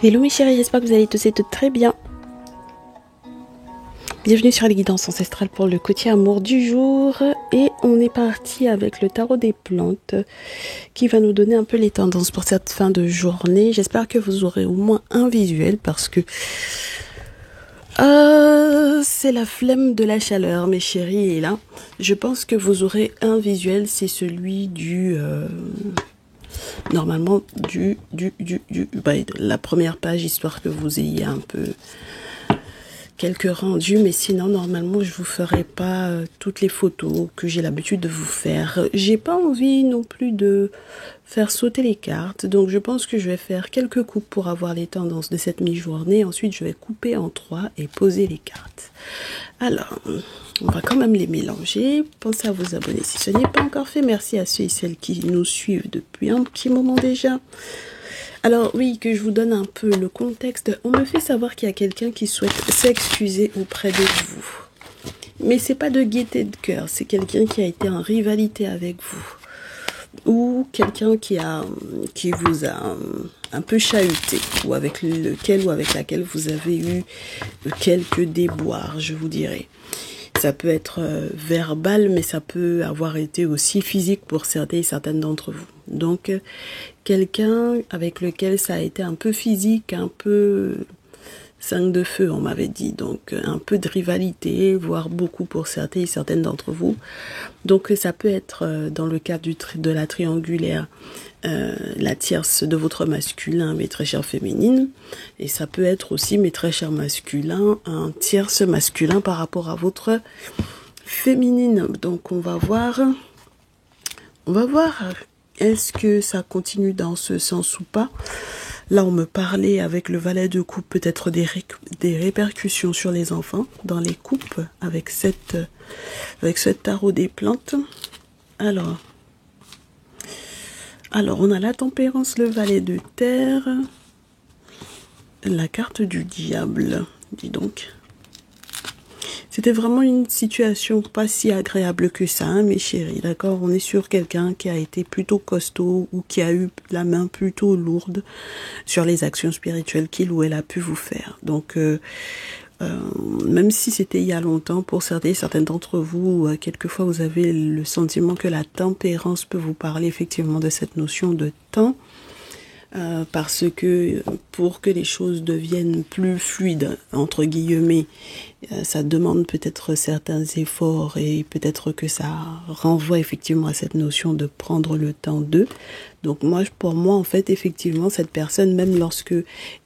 Hello mes chéris, j'espère que vous allez tous et toutes très bien. Bienvenue sur les guidances ancestrales pour le côté amour du jour. Et on est parti avec le tarot des plantes qui va nous donner un peu les tendances pour cette fin de journée. J'espère que vous aurez au moins un visuel parce que c'est la flemme de la chaleur mes chéris. Et là, je pense que vous aurez un visuel, c'est celui du... normalement la première page, histoire que vous ayez un peu quelques rendus, mais sinon normalement je vous ferai pas toutes les photos que j'ai l'habitude de vous faire. J'ai pas envie non plus de faire sauter les cartes, donc je pense que je vais faire quelques coupes pour avoir les tendances de cette mi-journée. Ensuite je vais couper en 3 et poser les cartes. Alors on va quand même les mélanger. Pensez à vous abonner si ce n'est pas encore fait. Merci à ceux et celles qui nous suivent depuis un petit moment déjà. Alors oui, que je vous donne un peu le contexte. On me fait savoir qu'il y a quelqu'un qui souhaite s'excuser auprès de vous. Mais c'est pas de gaieté de cœur, c'est quelqu'un qui a été en rivalité avec vous. Ou quelqu'un qui vous a un peu chahuté, ou avec lequel ou avec laquelle vous avez eu quelques déboires, je vous dirais. Ça peut être verbal, mais ça peut avoir été aussi physique pour certains et certaines d'entre vous. Donc, quelqu'un avec lequel ça a été un peu physique, un peu 5 de feu, on m'avait dit. Donc, un peu de rivalité, voire beaucoup pour certains et certaines d'entre vous. Donc, ça peut être dans le cadre de la triangulaire, la tierce de votre masculin, mes très chères féminines. Et ça peut être aussi, mes très chers masculins, un tierce masculin par rapport à votre féminine. Donc, on va voir. Est-ce que ça continue dans ce sens ou pas? Là, on me parlait avec le valet de coupe, peut-être des répercussions sur les enfants dans les coupes avec ce tarot des plantes. Alors, on a la tempérance, le valet de terre, la carte du diable, dis donc. C'était vraiment une situation pas si agréable que ça, hein, mes chéris, d'accord? On est sur quelqu'un qui a été plutôt costaud ou qui a eu la main plutôt lourde sur les actions spirituelles qu'il ou elle a pu vous faire. Donc, même si c'était il y a longtemps, pour certaines d'entre vous, quelquefois vous avez le sentiment que la tempérance peut vous parler effectivement de cette notion de temps. Parce que pour que les choses deviennent plus fluides, entre guillemets, ça demande peut-être certains efforts et peut-être que ça renvoie effectivement à cette notion de prendre le temps d'eux. Donc pour moi, en fait, effectivement, cette personne, même lorsque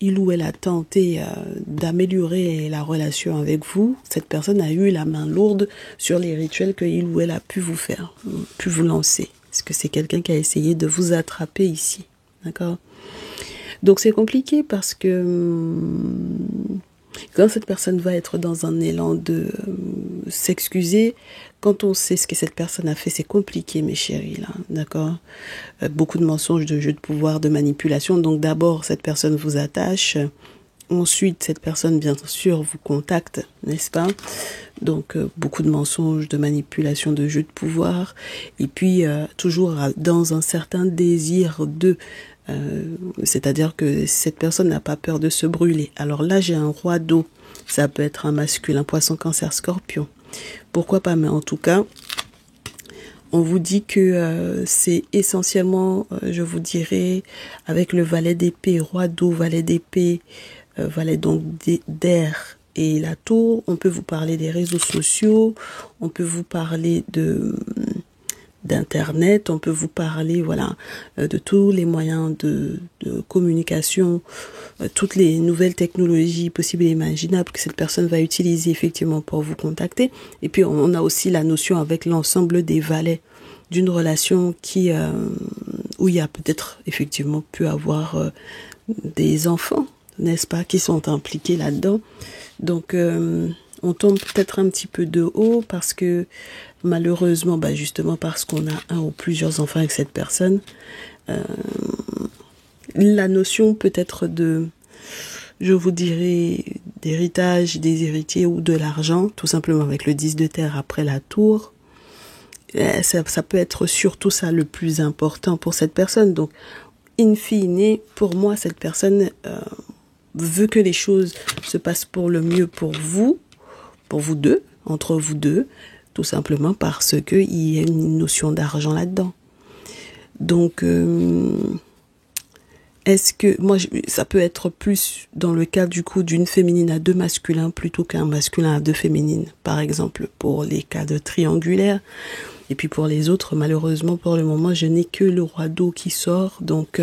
il ou elle a tenté d'améliorer la relation avec vous, cette personne a eu la main lourde sur les rituels que il ou elle a pu vous faire, pu vous lancer. Parce que c'est quelqu'un qui a essayé de vous attraper ici. D'accord? Donc c'est compliqué parce que quand cette personne va être dans un élan de s'excuser, quand on sait ce que cette personne a fait, c'est compliqué mes chéris là, d'accord? Beaucoup de mensonges, de jeux de pouvoir, de manipulation. Donc d'abord cette personne vous attache, ensuite cette personne bien sûr vous contacte, n'est-ce pas? Donc beaucoup de mensonges, de manipulation, de jeux de pouvoir, et puis toujours dans un certain désir de... c'est-à-dire que cette personne n'a pas peur de se brûler. Alors là, j'ai un roi d'eau. Ça peut être un masculin, poisson, cancer, scorpion. Pourquoi pas? Mais en tout cas, on vous dit que c'est essentiellement, je vous dirais, avec le valet d'épée, roi d'eau, valet d'épée, valet donc d'air et la tour. On peut vous parler des réseaux sociaux. On peut vous parler d'internet, on peut vous parler de tous les moyens de communication, toutes les nouvelles technologies possibles et imaginables que cette personne va utiliser effectivement pour vous contacter. Et puis on a aussi la notion avec l'ensemble des valets d'une relation où il y a peut-être effectivement pu avoir des enfants, n'est-ce pas, qui sont impliqués là-dedans. Donc on tombe peut-être un petit peu de haut parce que malheureusement, justement parce qu'on a un ou plusieurs enfants avec cette personne, la notion peut-être de, je vous dirais, d'héritage, des héritiers ou de l'argent, tout simplement avec le 10 de terre après la tour, ça peut être surtout ça le plus important pour cette personne. Donc, in fine, pour moi, cette personne veut que les choses se passent pour le mieux pour vous deux, entre vous deux, tout simplement parce qu'il y a une notion d'argent là-dedans. Donc, est-ce que, moi, ça peut être plus dans le cas du coup d'une féminine à deux masculins plutôt qu'un masculin à deux féminines, par exemple, pour les cas de triangulaire. Et puis pour les autres, malheureusement, pour le moment, je n'ai que le roi d'eau qui sort. Donc,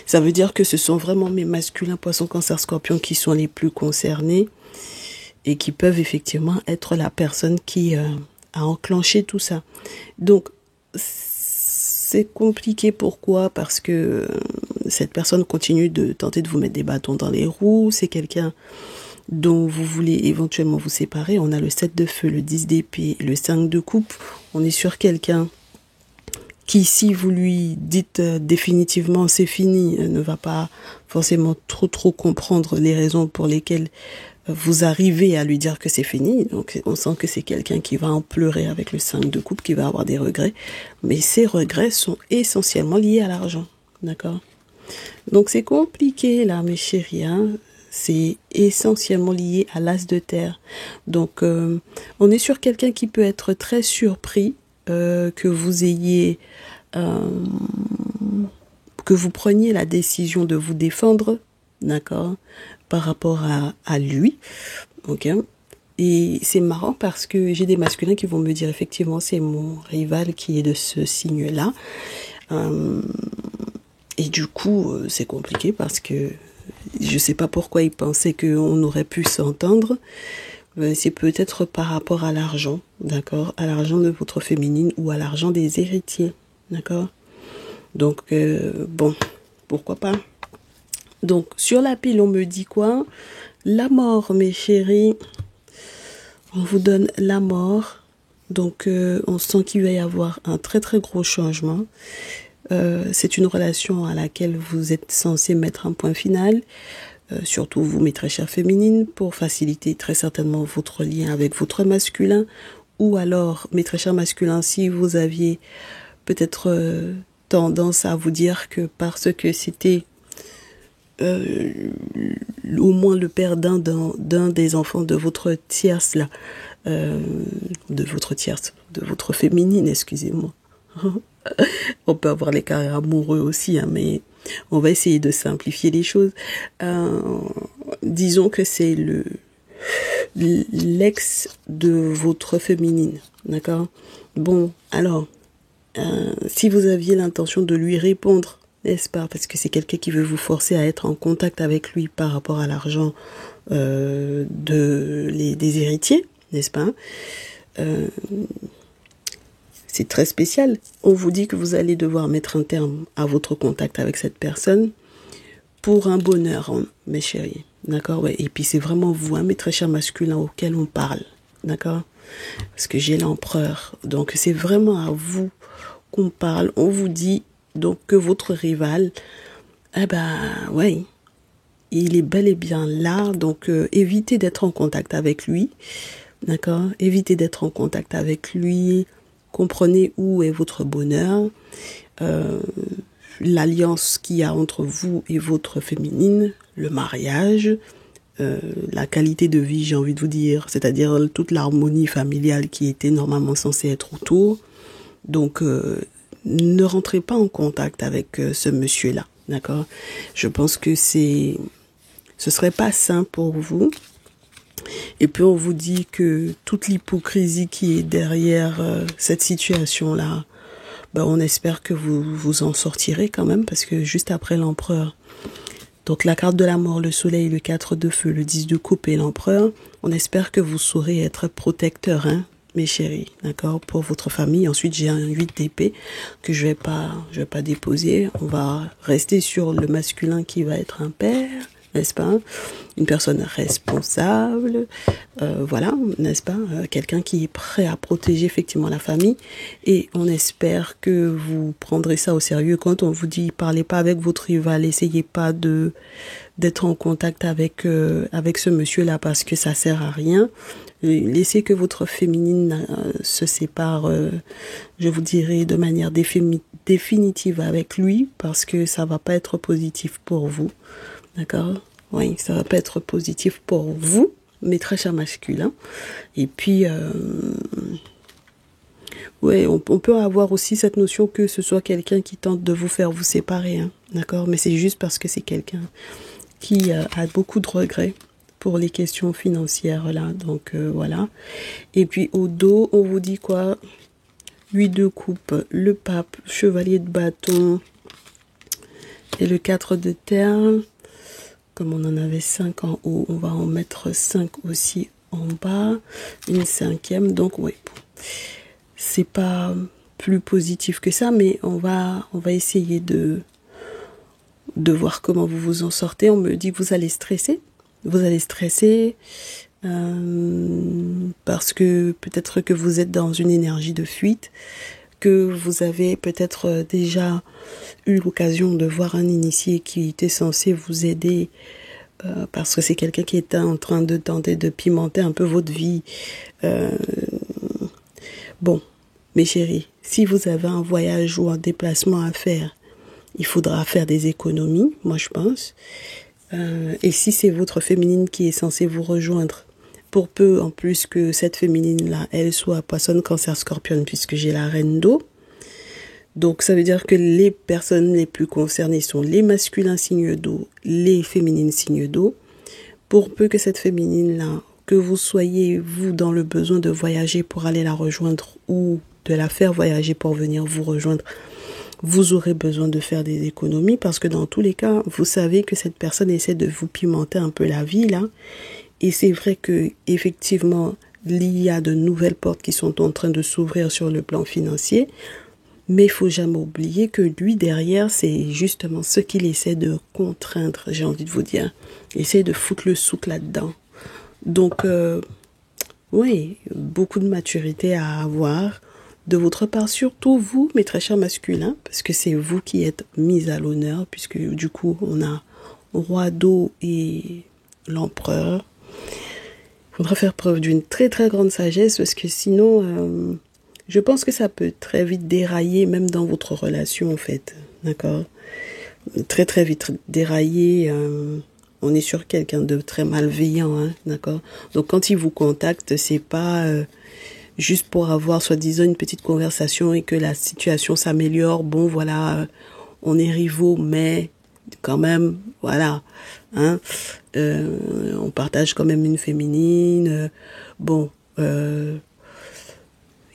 ça veut dire que ce sont vraiment mes masculins poissons, cancer, scorpion qui sont les plus concernés et qui peuvent effectivement être la personne qui a enclenché tout ça. Donc, c'est compliqué. Pourquoi? Parce que cette personne continue de tenter de vous mettre des bâtons dans les roues. C'est quelqu'un dont vous voulez éventuellement vous séparer. On a le 7 de feu, le 10 d'épée, le 5 de coupe. On est sur quelqu'un qui, si vous lui dites définitivement c'est fini, ne va pas forcément trop comprendre les raisons pour lesquelles vous arrivez à lui dire que c'est fini. Donc on sent que c'est quelqu'un qui va en pleurer avec le 5 de coupe, qui va avoir des regrets. Mais ces regrets sont essentiellement liés à l'argent. D'accord? Donc c'est compliqué là, mes chéris, hein. C'est essentiellement lié à l'as de terre. Donc on est sur quelqu'un qui peut être très surpris que vous ayez que vous preniez la décision de vous défendre, d'accord, par rapport à lui. Ok. Et c'est marrant parce que j'ai des masculins qui vont me dire effectivement c'est mon rival qui est de ce signe-là. Et du coup c'est compliqué parce que je sais pas pourquoi il pensait qu'on aurait pu s'entendre. C'est peut-être par rapport à l'argent, d'accord, à l'argent de votre féminine ou à l'argent des héritiers, d'accord. Donc bon, pourquoi pas. Donc sur la pile on me dit quoi? La mort, mes chéris. On vous donne la mort. Donc on sent qu'il va y avoir un très très gros changement. C'est une relation à laquelle vous êtes censé mettre un point final. Surtout vous, mes très chères féminines, pour faciliter très certainement votre lien avec votre masculin. Ou alors, mes très chers masculins, si vous aviez peut-être tendance à vous dire que parce que c'était au moins le père d'un des enfants de votre tierce là, de votre féminine, excusez-moi. On peut avoir les cas amoureux aussi, hein, mais on va essayer de simplifier les choses. Disons que c'est l'ex de votre féminine, d'accord? Bon, alors, si vous aviez l'intention de lui répondre, n'est-ce pas? Parce que c'est quelqu'un qui veut vous forcer à être en contact avec lui par rapport à l'argent des héritiers, n'est-ce pas? C'est très spécial. On vous dit que vous allez devoir mettre un terme à votre contact avec cette personne pour un bonheur, hein, mes chéris. D'accord? Ouais. Et puis c'est vraiment vous, hein, mes très chers masculins, auxquels on parle. D'accord? Parce que j'ai l'empereur. Donc c'est vraiment à vous qu'on parle. On vous dit donc que votre rival, eh ben, ouais, il est bel et bien là. Donc évitez d'être en contact avec lui. D'accord? Évitez d'être en contact avec lui. Comprenez où est votre bonheur, l'alliance qu'il y a entre vous et votre féminine, le mariage, la qualité de vie, j'ai envie de vous dire, c'est-à-dire toute l'harmonie familiale qui était normalement censée être autour. Donc, ne rentrez pas en contact avec ce monsieur-là, d'accord? Je pense que ce serait pas sain pour vous. Et puis on vous dit que toute l'hypocrisie qui est derrière cette situation-là, ben on espère que vous vous en sortirez quand même, parce que juste après l'empereur, donc la carte de la mort, le soleil, le 4 de feu, le 10 de coupe et l'empereur, on espère que vous saurez être protecteur, hein, mes chéris, d'accord, pour votre famille. Ensuite j'ai un 8 d'épée que je vais pas déposer. On va rester sur le masculin qui va être un père, n'est-ce pas? Une personne responsable, voilà, n'est-ce pas? Quelqu'un qui est prêt à protéger effectivement la famille. Et on espère que vous prendrez ça au sérieux. Quand on vous dit parlez pas avec votre rival, essayez pas d'être en contact avec ce monsieur-là parce que ça sert à rien. Laissez que votre féminine se sépare, je vous dirais, de manière définitive avec lui parce que ça va pas être positif pour vous. D'accord? Oui, ça va pas être positif pour vous, mes très chers masculins. Et puis, ouais, on peut avoir aussi cette notion que ce soit quelqu'un qui tente de vous faire vous séparer, hein, d'accord? Mais c'est juste parce que c'est quelqu'un qui a beaucoup de regrets pour les questions financières, là. Donc, voilà. Et puis, au dos, on vous dit quoi? 8 de coupe, le pape, chevalier de bâton et le 4 de terre. Comme on en avait 5 en haut, on va en mettre 5 aussi en bas. Une 5e, donc oui. C'est pas plus positif que ça, mais on va essayer de voir comment vous vous en sortez. On me dit que vous allez stresser. Vous allez stresser parce que peut-être que vous êtes dans une énergie de fuite, que vous avez peut-être déjà eu l'occasion de voir un initié qui était censé vous aider parce que c'est quelqu'un qui était en train de tenter de pimenter un peu votre vie. Bon, mes chéris, si vous avez un voyage ou un déplacement à faire, il faudra faire des économies, moi je pense. Et si c'est votre féminine qui est censée vous rejoindre, pour peu en plus que cette féminine-là, elle soit poisson, cancer, scorpion, puisque j'ai la reine d'eau. Donc ça veut dire que les personnes les plus concernées sont les masculins signes d'eau, les féminines signes d'eau. Pour peu que cette féminine-là, que vous soyez, vous, dans le besoin de voyager pour aller la rejoindre ou de la faire voyager pour venir vous rejoindre, vous aurez besoin de faire des économies parce que dans tous les cas, vous savez que cette personne essaie de vous pimenter un peu la vie, là. Et c'est vrai que, effectivement, il y a de nouvelles portes qui sont en train de s'ouvrir sur le plan financier. Mais il faut jamais oublier que lui, derrière, c'est justement ce qu'il essaie de contraindre, j'ai envie de vous dire. Il essaie de foutre le souk là-dedans. Donc, oui, beaucoup de maturité à avoir de votre part, surtout vous, mes très chers masculins, parce que c'est vous qui êtes mis à l'honneur, puisque du coup, on a roi d'eau et l'empereur. Il faudra faire preuve d'une très très grande sagesse, parce que sinon, je pense que ça peut très vite dérailler, même dans votre relation, en fait. D'accord? Très très vite dérailler. On est sur quelqu'un de très malveillant, hein, d'accord? Donc quand il vous contacte, c'est pas juste pour avoir soi-disant une petite conversation et que la situation s'améliore. Bon, voilà, on est rivaux, mais quand même, voilà, hein, on partage quand même une féminine. Bon, il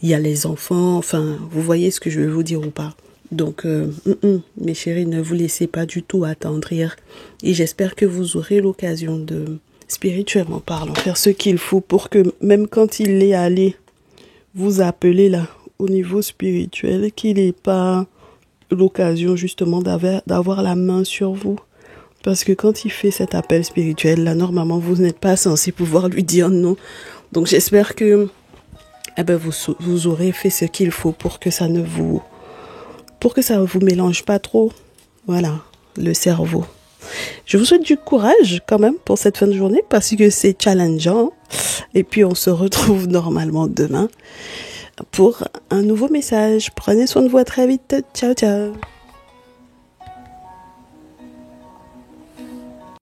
y a les enfants. Enfin, vous voyez ce que je veux vous dire ou pas? Donc, mes chéris, ne vous laissez pas du tout attendrir. Et j'espère que vous aurez l'occasion de, spirituellement parlant, faire ce qu'il faut pour que, même quand il est allé vous appeler là, au niveau spirituel, qu'il n'ait pas l'occasion justement d'avoir la main sur vous. Parce que quand il fait cet appel spirituel, là, normalement, vous n'êtes pas censé pouvoir lui dire non. Donc, j'espère que vous aurez fait ce qu'il faut pour que ça vous mélange pas trop. Voilà, le cerveau. Je vous souhaite du courage quand même pour cette fin de journée parce que c'est challengeant. Et puis on se retrouve normalement demain pour un nouveau message. Prenez soin de vous, à très vite. Ciao, ciao.